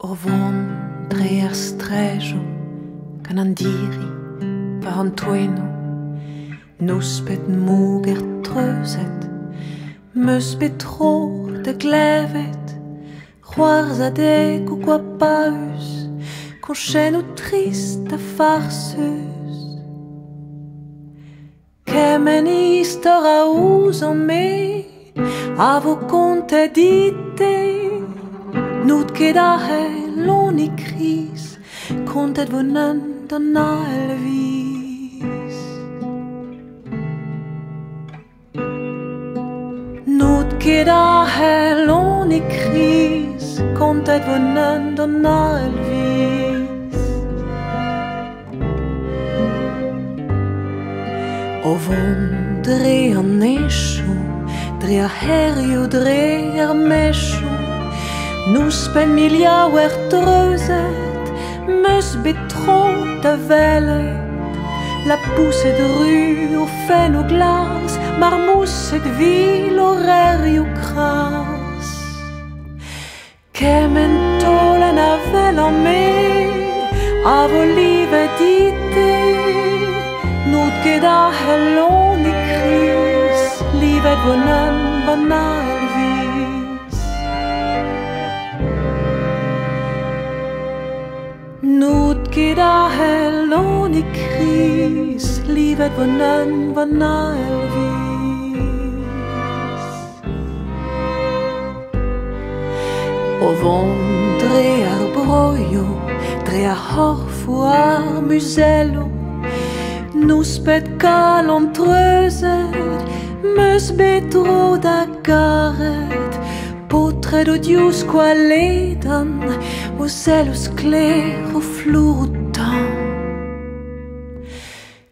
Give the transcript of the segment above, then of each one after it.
Ovon drear strejo kan an diri var an tueno nuspet muger trøset mus betro de glevet roars a deg o guapaus concheno triste farsus kemen istora uso me avo conte dite Nut kedahe loni kris kontet vunnen donna elvis Nut kedahe loni kris kontet vunnen donna elvis Ovon drear nesho drear herjo drear mesho Nuspel miljauer trøset Møs betro de velet La pousset ru og fen og glas Marmoset vil og rærio kras Kemen tålen er vel av meg Av å livet dite Not geda hellån i kris Livet vunnen var nærvis Not geda hellån i kris Livet vunnen var nærvis Ovon drear brojo Drear harfoar musello Nuspet galon trøset Møs betro da garet Potred og djus qualedan Og celos kler og florutan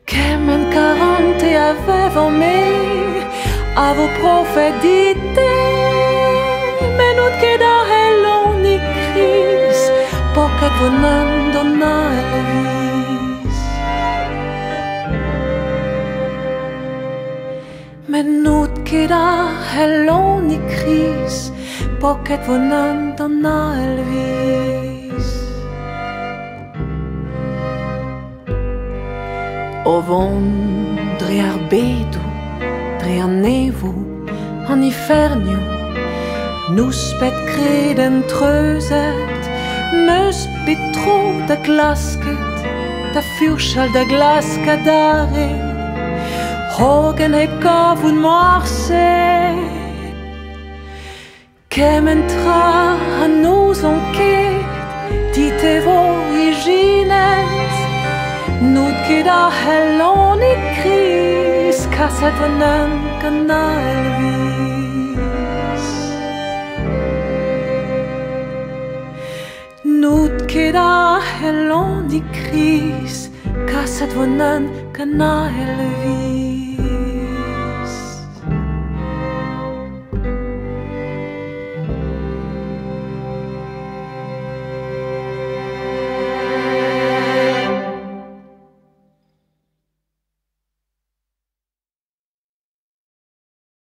Kemen karante avevo me Avo profedite Menut keda hellon i kris Pocket vunnen donna elvis Menut keda hellon i kris Pocket vunnen donna elvis Ovon drear bedo Drear nevo An ifernio Nuspet kreden trøset Møs betro da glasket Da fyrskjal da glaskadare Hågen heb gav un marse Kemen tra han nos enquête Dite vo iginet Not geda hellån i kris Kasset vunnen ganna elvis Not geda hellån i kris Kasset vunnen ganna elvis